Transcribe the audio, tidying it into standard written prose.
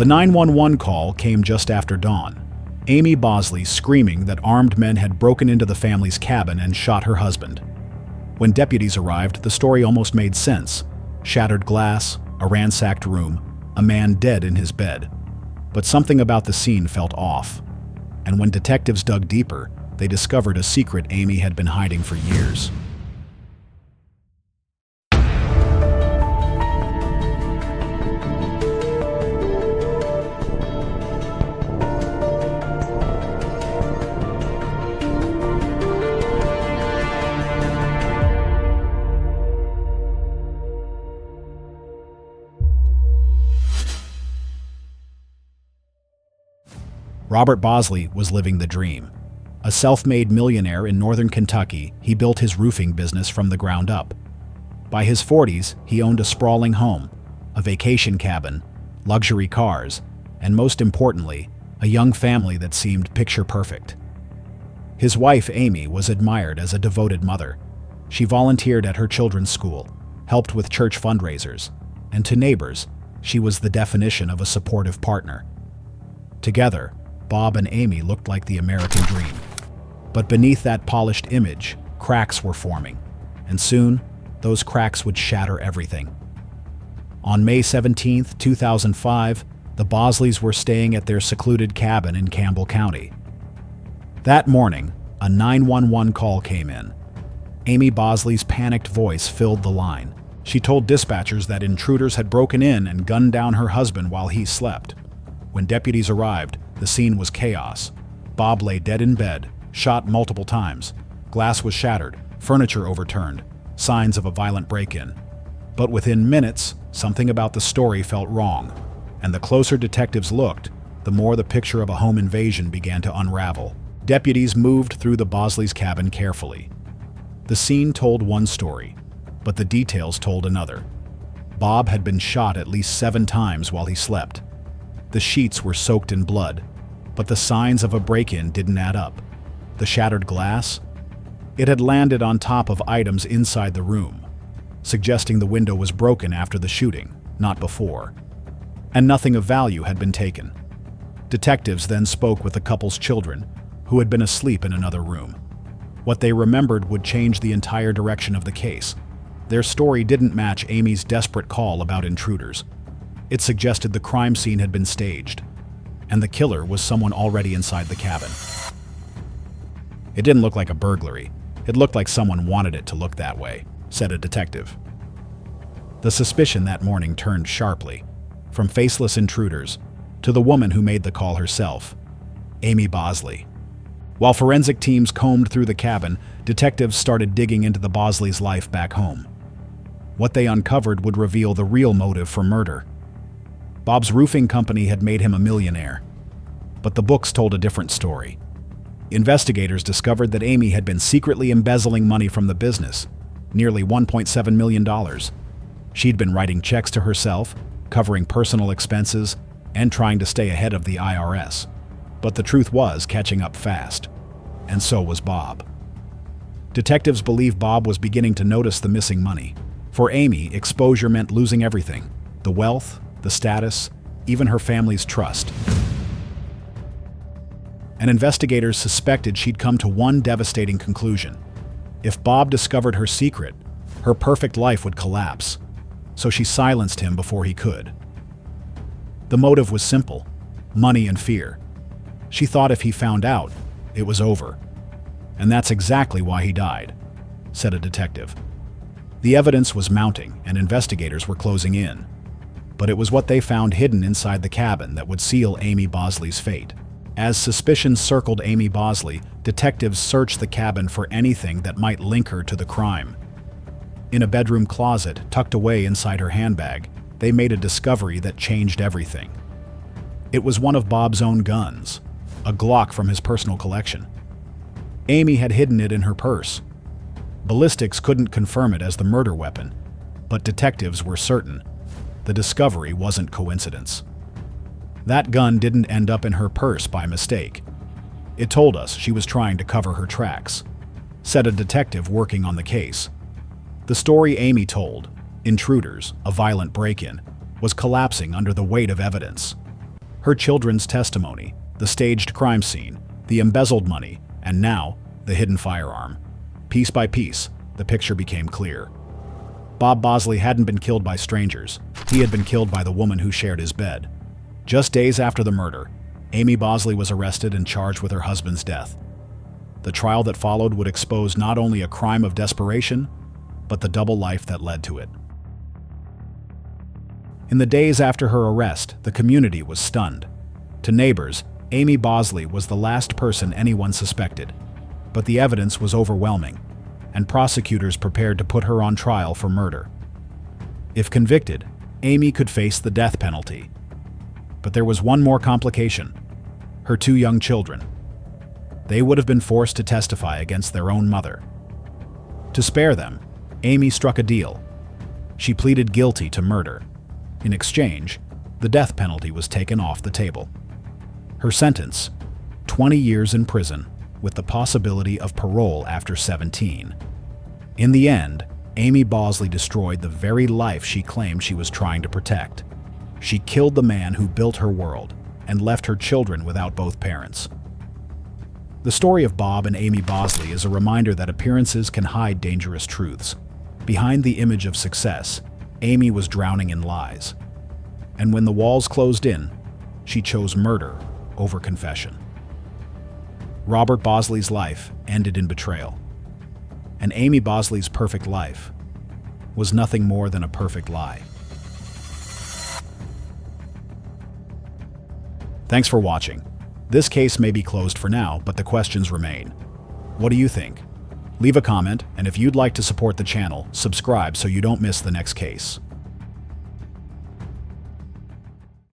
The 911 call came just after dawn. Amy Bosley screaming that armed men had broken into the family's cabin and shot her husband. When deputies arrived, the story almost made sense. Shattered glass, a ransacked room, a man dead in his bed. But something about the scene felt off. And when detectives dug deeper, they discovered a secret Amy had been hiding for years. Robert Bosley was living the dream. A self-made millionaire in northern Kentucky, he built his roofing business from the ground up. By his 40s, he owned a sprawling home, a vacation cabin, luxury cars, and most importantly, a young family that seemed picture-perfect. His wife, Amy, was admired as a devoted mother. She volunteered at her children's school, helped with church fundraisers, and to neighbors, she was the definition of a supportive partner. Together, Bob and Amy looked like the American dream. But beneath that polished image, cracks were forming, and soon, those cracks would shatter everything. On May 17, 2005, the Bosleys were staying at their secluded cabin in Campbell County. That morning, a 911 call came in. Amy Bosley's panicked voice filled the line. She told dispatchers that intruders had broken in and gunned down her husband while he slept. When deputies arrived, the scene was chaos. Bob lay dead in bed, shot multiple times. Glass was shattered, furniture overturned, signs of a violent break-in. But within minutes, something about the story felt wrong, and the closer detectives looked, the more the picture of a home invasion began to unravel. Deputies moved through the Bosleys' cabin carefully. The scene told one story, but the details told another. Bob had been shot at least 7 times while he slept. The sheets were soaked in blood, but the signs of a break-in didn't add up. The shattered glass? It had landed on top of items inside the room, suggesting the window was broken after the shooting, not before. And nothing of value had been taken. Detectives then spoke with the couple's children, who had been asleep in another room. What they remembered would change the entire direction of the case. Their story didn't match Amy's desperate call about intruders. It suggested the crime scene had been staged, and the killer was someone already inside the cabin. It didn't look like a burglary. It looked like someone wanted it to look that way, said a detective. The suspicion that morning turned sharply, from faceless intruders to the woman who made the call herself, Amy Bosley. While forensic teams combed through the cabin, detectives started digging into the Bosleys' life back home. What they uncovered would reveal the real motive for murder. Bob's roofing company had made him a millionaire, but the books told a different story. Investigators discovered that Amy had been secretly embezzling money from the business, nearly $1.7 million. She'd been writing checks to herself, covering personal expenses, and trying to stay ahead of the IRS. But the truth was catching up fast, and so was Bob. Detectives believe Bob was beginning to notice the missing money. For Amy, exposure meant losing everything: the wealth, the status, even her family's trust. And investigators suspected she'd come to one devastating conclusion. If Bob discovered her secret, her perfect life would collapse. So she silenced him before he could. The motive was simple: money and fear. She thought if he found out, it was over. And that's exactly why he died, said a detective. The evidence was mounting, and investigators were closing in. But it was what they found hidden inside the cabin that would seal Amy Bosley's fate. As suspicions circled Amy Bosley, detectives searched the cabin for anything that might link her to the crime. In a bedroom closet, tucked away inside her handbag, they made a discovery that changed everything. It was one of Bob's own guns, a Glock from his personal collection. Amy had hidden it in her purse. Ballistics couldn't confirm it as the murder weapon, but detectives were certain the discovery wasn't coincidence. That gun didn't end up in her purse by mistake. It told us she was trying to cover her tracks, said a detective working on the case. The story Amy told, Intruders, a violent break-in, was collapsing under the weight of evidence. Her children's testimony, the staged crime scene, the embezzled money, and now, the hidden firearm. Piece by piece, the picture became clear. Bob Bosley hadn't been killed by strangers. He had been killed by the woman who shared his bed. Just days after the murder, Amy Bosley was arrested and charged with her husband's death. The trial that followed would expose not only a crime of desperation, but the double life that led to it. In the days after her arrest, the community was stunned. To neighbors, Amy Bosley was the last person anyone suspected. But the evidence was overwhelming, and prosecutors prepared to put her on trial for murder. If convicted, Amy could face the death penalty. But there was one more complication: her two young children. They would have been forced to testify against their own mother. To spare them, Amy struck a deal. She pleaded guilty to murder. In exchange, the death penalty was taken off the table. Her sentence: 20 years in prison, with the possibility of parole after 17. In the end, Amy Bosley destroyed the very life she claimed she was trying to protect. She killed the man who built her world and left her children without both parents. The story of Bob and Amy Bosley is a reminder that appearances can hide dangerous truths. Behind the image of success, Amy was drowning in lies. And when the walls closed in, she chose murder over confession. Robert Bosley's life ended in betrayal, and Amy Bosley's perfect life was nothing more than a perfect lie. Thanks for watching. This case may be closed for now, but the questions remain. What do you think? Leave a comment, and if you'd like to support the channel, subscribe so you don't miss the next case.